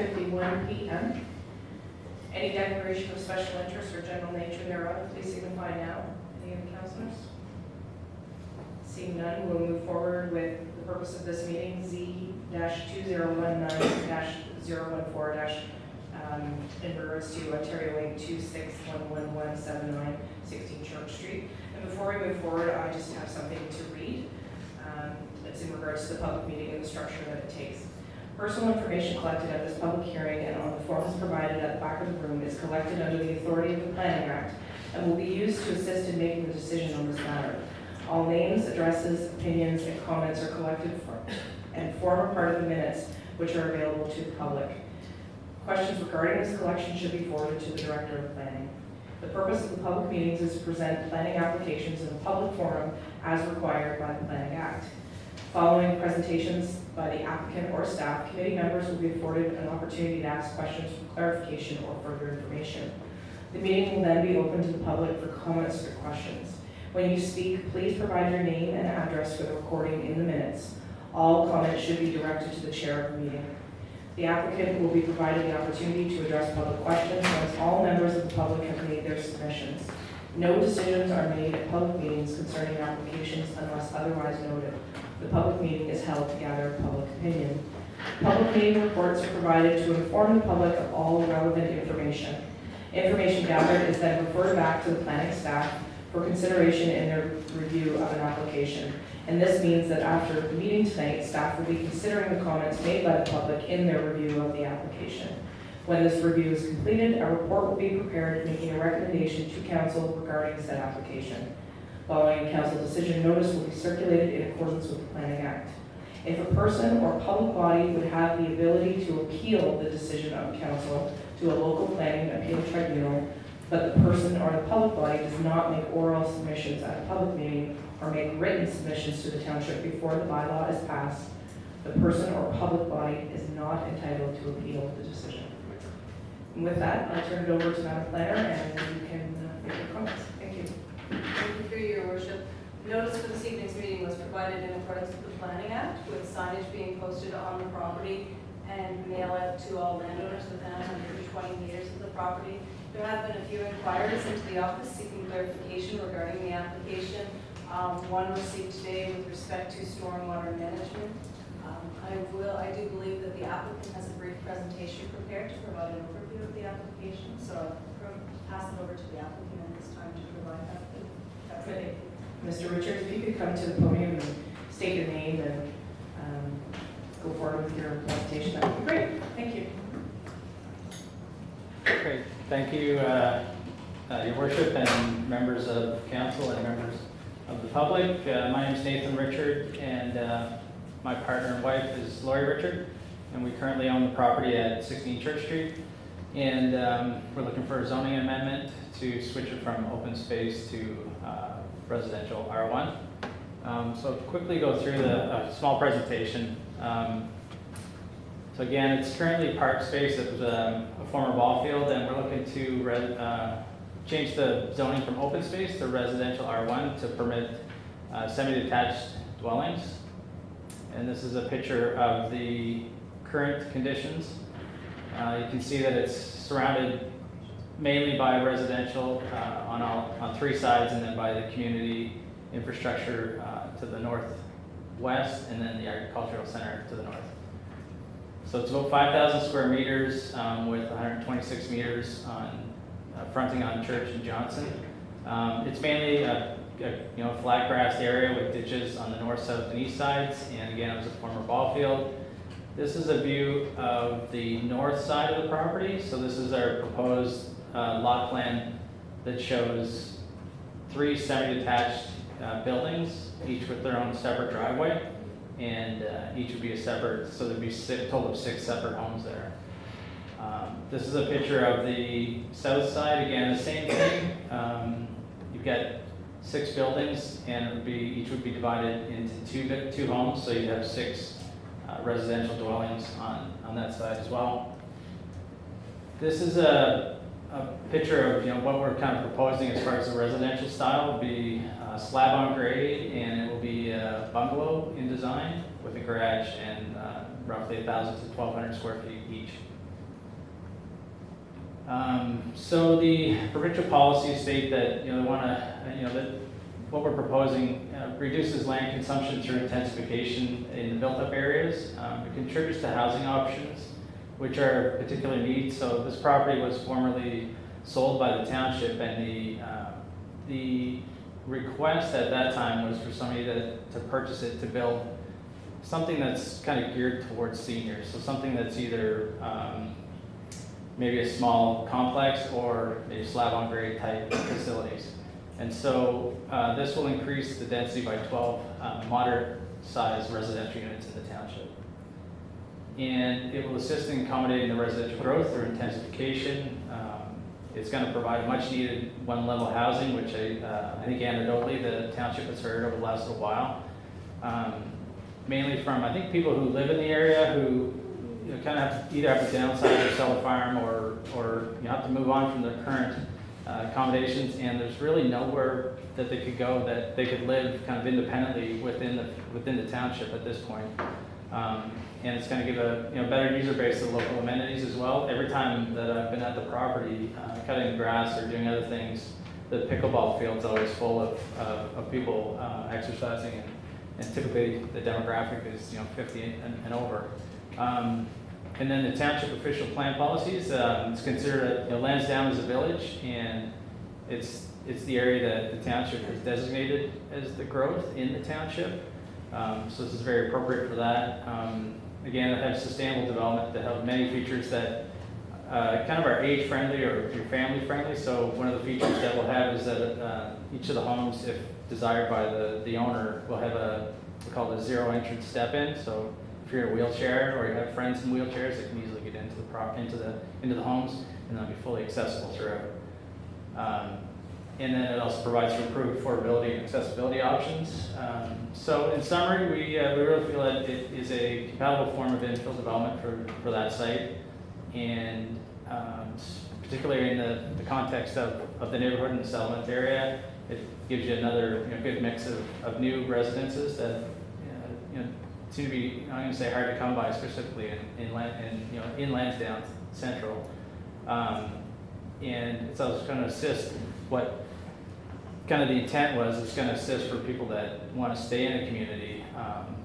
5:51 p.m. Any declaration of special interest or general nature thereof, please signify now. Any of the councillors? Seeing none, we'll move forward with the purpose of this meeting, Z-2019-014- in regards to Ontario Link 2611179 16 Church Street. And before we move forward, I just have something to read. It's in regards to the public meeting and the structure that it takes. Personal information collected at this public hearing and on the forms provided at the back of the room is collected under the authority of the Planning Act and will be used to assist in making the decision on this matter. All names, addresses, opinions, and comments are collected and form a part of the minutes, which are available to the public. Questions regarding this collection should be forwarded to the Director of Planning. The purpose of the public meetings is to present planning applications in a public forum as required by the Planning Act. Following presentations by the applicant or staff, committee members will be afforded an opportunity to ask questions for clarification or further information. The meeting will then be open to the public for comments or questions. When you speak, please provide your name and address for the recording in the minutes. All comments should be directed to the chair of the meeting. The applicant will be provided the opportunity to address public questions once all members of the public have made their submissions. No decisions are made at public meetings concerning applications unless otherwise noted. The public meeting is held to gather public opinion. Public meeting reports are provided to inform the public of all relevant information. Information gathered is then referred back to the planning staff for consideration in their review of an application. And this means that after the meeting tonight, staff will be considering the comments made by the public in their review of the application. When this review is completed, a report will be prepared making a recommendation to council regarding said application. Following a council decision, notice will be circulated in accordance with the Planning Act. If a person or public body would have the ability to appeal the decision of council to a local planning appeal tribunal, but the person or the public body does not make oral submissions at a public meeting or make written submissions to the township before the bylaw is passed, the person or public body is not entitled to appeal the decision. And with that, I'll turn it over to Madam Planner and you can make your comments. Thank you. Thank you for your worship. Notice for this evening's meeting was provided in accordance with the Planning Act, with signage being posted on the property and mail out to all landowners within 120 meters of the property. There have been a few inquiries into the office seeking clarification regarding the application. One received today with respect to stormwater management. I do believe that the applicant has a brief presentation prepared to provide an overview of the application, so I'll pass it over to the applicant at this time to provide that. Good. Mr. Richards, if you could come to the podium and state your name and go forward with your presentation, that would be great. Thank you. Great. Thank you, Your Worship, and members of council and members of the public. My name is Nathan Richard, and my partner and wife is Lori Richard, and we currently own the property at 16 Church Street, and we're looking for a zoning amendment to switch it from open space to residential R1. So quickly go through the small presentation. So again, it's currently park space. It was a former ball field, and we're looking to change the zoning from open space to residential R1 to permit semi-detached dwellings. And this is a picture of the current conditions. You can see that it's surrounded mainly by residential on three sides, and then by the community infrastructure to the northwest, and then the agricultural center to the north. So it's about 5,000 square meters with 126 meters on fronting on Church and Johnson. It's mainly a flat grassed area with ditches on the north, south, and east sides. And again, it was a former ball field. This is a view of the north side of the property. So this is our proposed lot plan that shows 3 semi-detached buildings, each with their own separate driveway. And each would be a separate, so there'd be a total of 6 separate homes there. This is a picture of the south side. Again, the same thing. You've got 6 buildings, and each would be divided into two homes, so you'd have 6 residential dwellings on that side as well. This is a picture of what we're kind of proposing as far as the residential style. It will be slab on grade, and it will be a bungalow in design with a garage and roughly 1,000 to 1,200 square feet each. So the provincial policies state that, they want to, that what we're proposing reduces land consumption through intensification in the built-up areas. It contributes to housing options, which are particular needs. So this property was formerly sold by the township, and the request at that time was for somebody to purchase it to build something that's kind of geared towards seniors. So something that's either maybe a small complex or a slab-on-grade type facilities. And so this will increase the density by 12 moderate-sized residential units in the township. And it will assist in accommodating the residential growth through intensification. It's going to provide much-needed one-level housing, which I think anecdotally the township has heard over the last little while. Mainly from, I think, people who live in the area who kind of either have to downsize or sell a farm, or have to move on from their current accommodations, and there's really nowhere that they could go that they could live kind of independently within the township at this point. And it's going to give a better user base of local amenities as well. Every time that I've been at the property, cutting the grass or doing other things, the pickleball field's always full of people exercising, and typically the demographic is 50 and over. And then the township official plan policies, it's considered Lansdowne is a village, and it's the area that the township has designated as the growth in the township. So this is very appropriate for that. Again, it has sustainable development that have many features that kind of are age-friendly or family-friendly. So one of the features that we'll have is that each of the homes, if desired by the owner, will have we call it a zero entrance step-in. So if you're in a wheelchair or you have friends in wheelchairs, they can easily get into the homes, and they'll be fully accessible throughout. And then it also provides for improved affordability and accessibility options. So in summary, we really feel that it is a compatible form of infill development for that site, and particularly in the context of the neighborhood and the settlement area, it gives you another good mix of new residences that seem to be, I'm going to say, hard to come by, specifically in Lansdowne Central. And it's also going to assist what kind of the intent was. It's going to assist for people that want to stay in a community.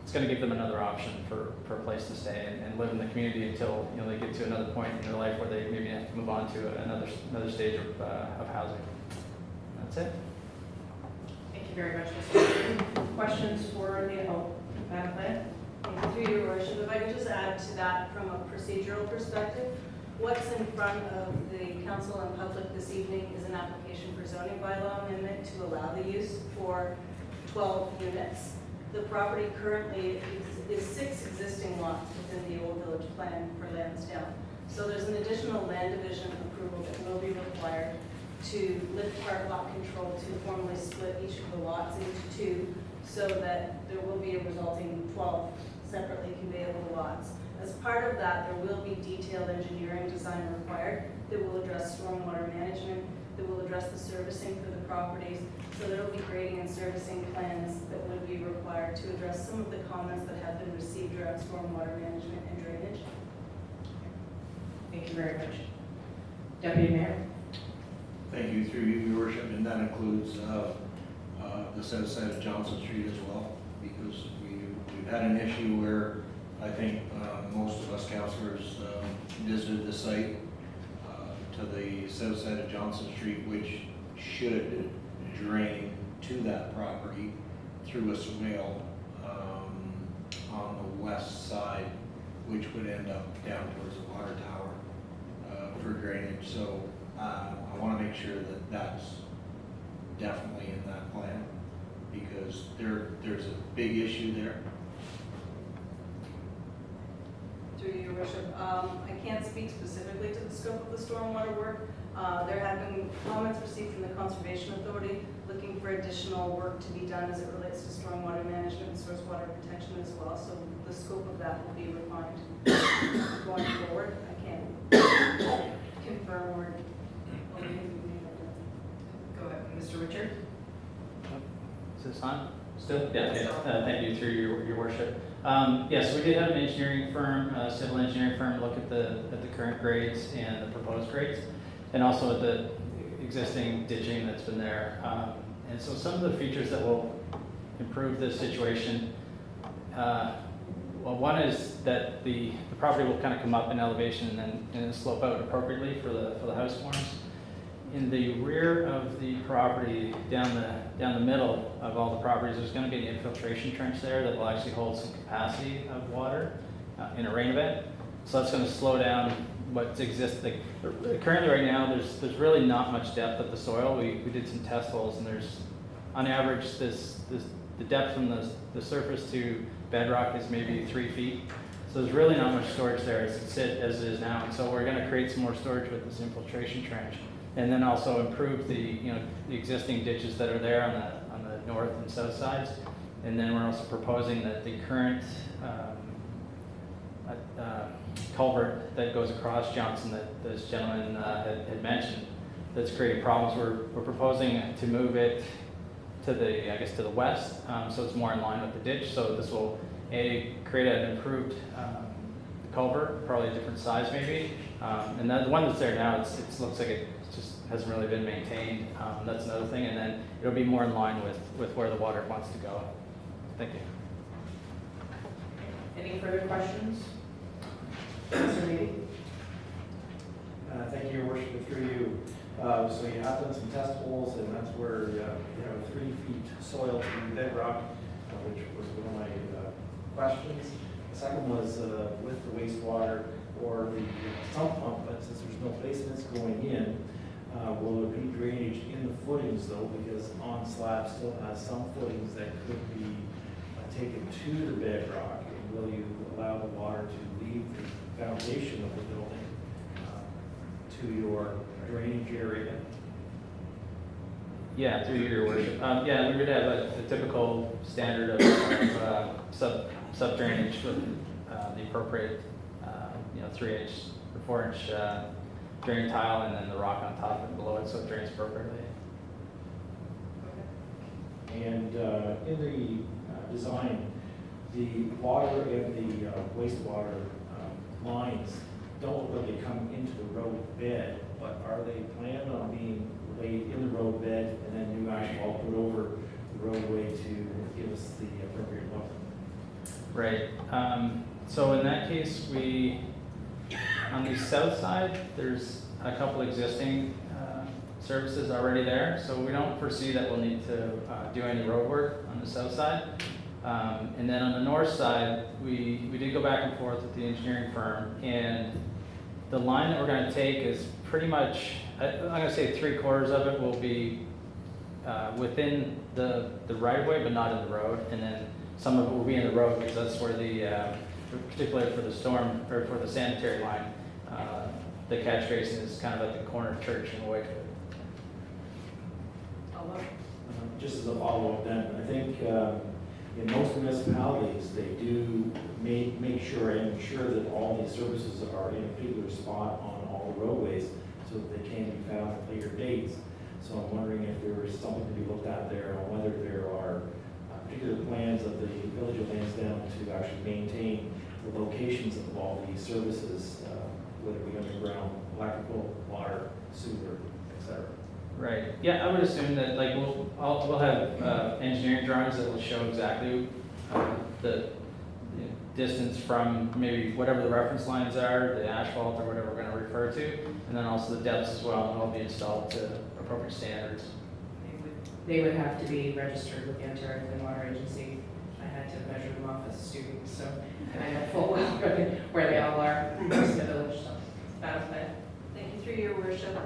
It's going to give them another option for a place to stay and live in the community until they get to another point in their life where they maybe have to move on to another stage of housing. That's it. Thank you very much, Mr. Questions for the Madam Plan? Through your worship, if I could just add to that from a procedural perspective, what's in front of the council and public this evening is an application for zoning bylaw amendment to allow the use for 12 units. The property currently is 6 existing lots within the old village plan for Lansdowne. So there's an additional land division approval that will be required to lift part lot control to formally split each of the lots into 2, so that there will be a resulting 12 separately conveyable lots. As part of that, there will be detailed engineering design required that will address stormwater management, that will address the servicing for the properties. So there will be grading and servicing plans that would be required to address some of the comments that have been received around stormwater management and drainage. Thank you very much. Deputy Mayor? Thank you, through you, your worship, and that includes the south side of Johnson Street as well, because we've had an issue where I think most of us councillors visited the site to the south side of Johnson Street, which should drain to that property through a swale on the west side, which would end up down towards the water tower for drainage. So I want to make sure that that's definitely in that plan, because there's a big issue there. Through your worship, I can't speak specifically to the scope of the stormwater work. There have been comments received from the Conservation Authority looking for additional work to be done as it relates to stormwater management and source water protection as well. So the scope of that will be refined going forward. I can't confirm or Go ahead, Mr. Richard. Is this on? Still? Yeah. Thank you, through your worship. Yes, we did have an engineering firm, civil engineering firm, look at the current grades and the proposed grades. and also with the existing ditching that's been there. And so some of the features that will improve this situation, well, one is that the property will kind of come up in elevation and then slope out appropriately for the house forms. In the rear of the property, down the middle of all the properties, there's going to be an infiltration trench there that will actually hold some capacity of water in a rain event. So that's going to slow down what's existing. Currently, right now, there's really not much depth of the soil. We did some test holes, and there's, on average, the depth from the surface to bedrock is maybe 3 feet. So there's really not much storage there as it is now. And so we're going to create some more storage with this infiltration trench, and then also improve the existing ditches that are there on the north and south sides. And then we're also proposing that the current culvert that goes across Johnson that this gentleman had mentioned that's creating problems, we're proposing to move it to the west, so it's more in line with the ditch. So this will create an improved culvert, probably a different size maybe, and then the one that's there now, it looks like it just hasn't really been maintained. That's another thing, and then it'll be more in line with where the water wants to go. Thank you. Any further questions? Councilor Meady? Thank you, Your Worship, through you. So you have done some test holes, and that's where you have 3 feet soil to bedrock, which was one of my questions. The second was with the wastewater or the sump pump, but since there's no basements going in, will there be drainage in the footings though? Because on slab still has some footings that could be taken to the bedrock. And will you allow the water to leave the foundation of the building to your drainage area? Yeah, through your worship. Yeah, we would have a typical standard of sub drainage with the appropriate 3-inch or 4-inch drain tile, and then the rock on top and below it, so it drains appropriately. And in the design, the water and the wastewater lines don't really come into the road bed, but are they planned on being laid in the road bed and then new asphalt put over the roadway to give us the appropriate look? Right. So in that case, on the south side, there's a couple existing services already there, so we don't foresee that we'll need to do any road work on the south side. And then on the north side, we did go back and forth with the engineering firm, and the line that we're going to take is pretty much, I'm going to say 3/4 of it will be within the right of way, but not in the road, and then some of it will be in the road because that's where particularly for the storm or for the sanitary line, the catch basin is kind of at the corner of Church and Wakefield. Just as a follow-up then, I think in most municipalities, they do make sure and ensure that all these services are in a particular spot on all the roadways so that they can be found at later dates. So I'm wondering if there is something to be looked at there on whether there are particular plans of the Village of Lansdowne to actually maintain the locations of all these services, whether it be underground, electrical, water, sewer, etc. Right. Yeah, I would assume that we'll have engineering drawings that will show exactly the distance from maybe whatever the reference lines are, the asphalt or whatever we're going to refer to, and then also the depths as well, and they'll be installed to appropriate standards. They would have to be registered with the Ontario Clean Water Agency. I had to measure them off as a student, so, and I know full well where they all are in the village, so that's that. Thank you, through your worship.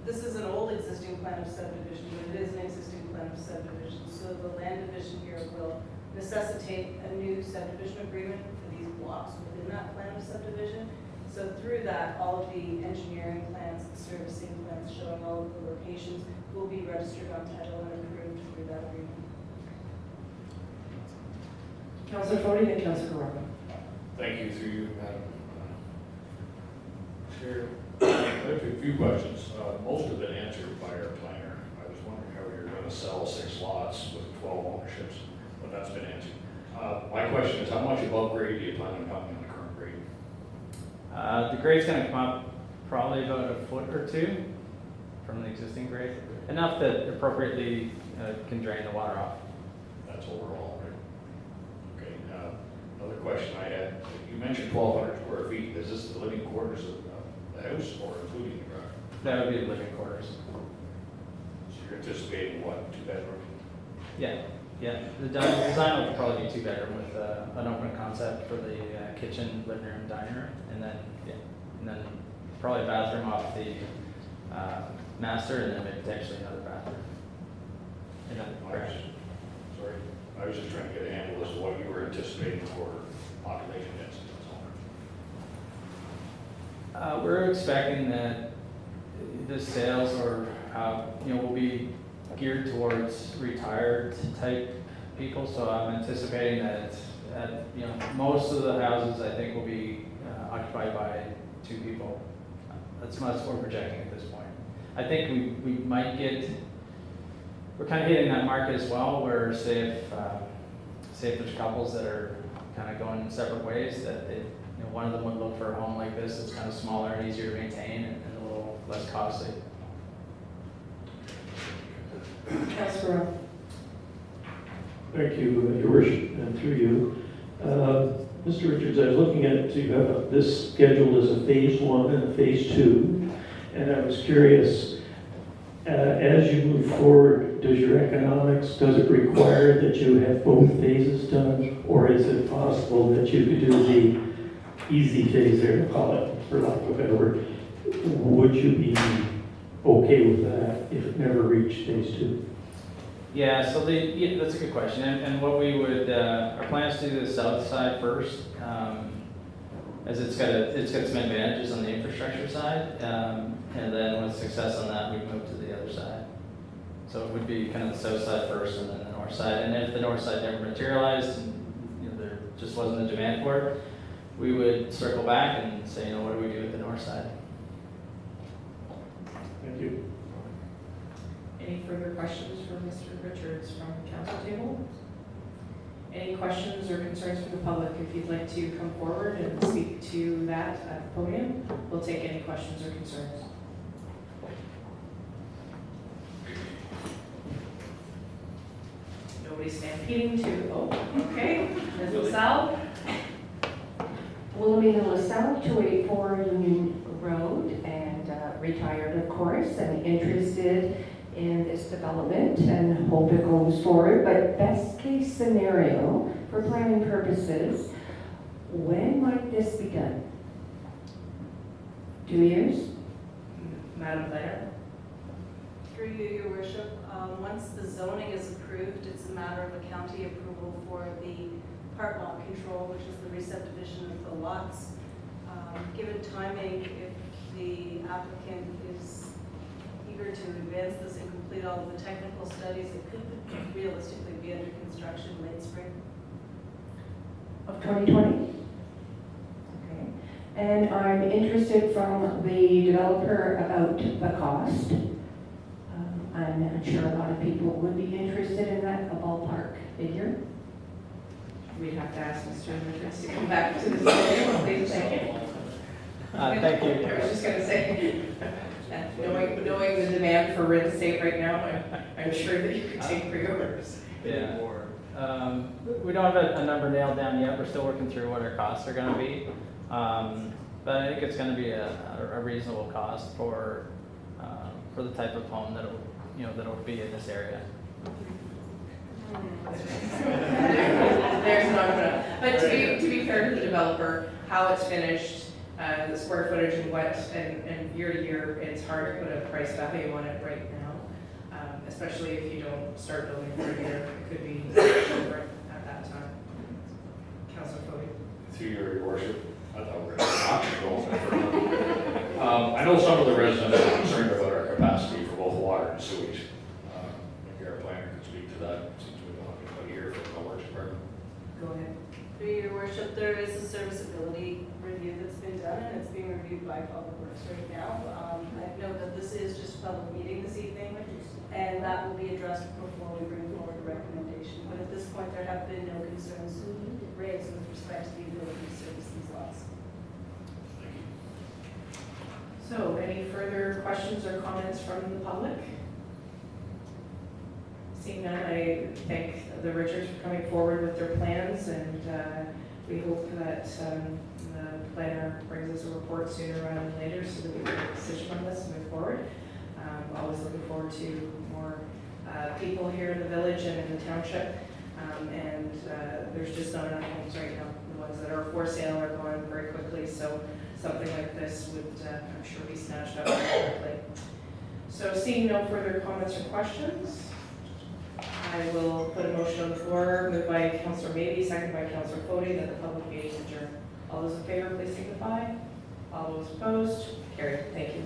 This is an old existing plan of subdivision, but it is an existing plan of subdivision. So the land division here will necessitate a new subdivision agreement for these blocks within that plan of subdivision. So through that, all of the engineering plans, the servicing plans showing all of the locations will be registered on title and approved through that agreement. Councilor Fody, then Councilor Carraro. Thank you, through you, Madam Chair. I have a few questions. Most have been answered by our planner. I was wondering how you're going to sell 6 lots with 12 ownerships, but that's been answered. My question is, how much above grade do you plan on coming on the current grade? The grade's going to come up probably about a foot or two from the existing grade. Enough that appropriately can drain the water off. That's overall, right? Okay, another question I had, you mentioned 1,200 square feet. Is this the living quarters of the house or including the garage? That would be the living quarters. So you're anticipating what, 2 bedrooms? Yeah, yeah. The design will probably be 2 bedroom with an open concept for the kitchen, living room, dining room, and then probably a bathroom off the master, and then maybe potentially another bathroom. Sorry, I was just trying to get a handle as to what you were anticipating for population density. That's all. We're expecting that the sales will be geared towards retired type people. So I'm anticipating that most of the houses I think will be occupied by 2 people. That's what we're projecting at this point. I think we might get. We're kind of hitting that mark as well, where say if there's couples that are kind of going separate ways, that one of them would look for a home like this that's kind of smaller and easier to maintain and a little less costly. Councilor Thank you, Your Worship, and through you. Mr. Richards, I was looking at you have this scheduled as a phase 1 and a phase 2, and I was curious, as you move forward, does it require that you have both phases done, or is it possible that you could do the easy phase there, to call it, for lack of a better word? Would you be okay with that if it never reached phase 2? Yeah, so that's a good question. And what we would, our plan is to do the south side first, as it's got some advantages on the infrastructure side, and then with success on that, we'd move to the other side. So it would be kind of the south side first, and then the north side. And if the north side never materialized, and there just wasn't a demand for it, we would circle back and say, what do we do with the north side? Thank you. Any further questions for Mr. Richards from the council table? Any questions or concerns from the public? If you'd like to come forward and speak to that at the podium, we'll take any questions or concerns. Nobody's stampeding to, okay. Ms. LaSalle? Wilhelmina LaSalle, 284 Union Road, and retired, of course, and interested in this development and hope it goes forward. But best case scenario, for planning purposes, when might this be done? 2 years? Madam Planner? Through you, Your Worship, once the zoning is approved, it's a matter of a county approval for the part lot control, which is the re-subdivision of the lots. Given timing, if the applicant is eager to advance this and complete all of the technical studies, it could realistically be under construction late spring. Of 2020? Okay. And I'm interested from the developer about the cost. I'm not sure a lot of people would be interested in that, a ballpark figure. We'd have to ask Mr. Richards to come back to this podium, please. Thank you. Thank you. I was just going to say, knowing the demand for real estate right now, I'm sure that you could take pre-orders. Yeah. We don't have a number nailed down yet. We're still working through what our costs are going to be. But I think it's going to be a reasonable cost for the type of home that'll be in this area. There's not enough. But to be fair to the developer, how it's finished, the square footage and what, and year to year, it's hard to put a price value on it right now. Especially if you don't start building for a year, it could be different at that time. Councilor Foley. Through your worship, I thought we were going to I know some of the residents are concerned about our capacity for both water and sewage. Maybe our planner could speak to that, since we don't have anybody here from the works department. Go ahead. Through your worship, there is a serviceability review that's been done, and it's being reviewed by Public Works right now. I know that this is just a public meeting this evening, and that will be addressed before we bring forward a recommendation. But at this point, there have been no concerns raised with respect to the ability to service these lots. So, any further questions or comments from the public? Seeing none, I thank the Richards for coming forward with their plans, and we hope that the planner brings us a report sooner rather than later so that we can make a decision on this and move forward. Always looking forward to more people here in the village and in the township, and there's just not enough homes right now. The ones that are for sale are going very quickly, so something like this would, I'm sure, be snatched up very quickly. So seeing no further comments or questions, I will put a motion on the floor, moved by Councillor Mabey, seconded by Councillor Fody, that the public meeting is adjourned. All those in favor, please signify. All those opposed, carried. Thank you.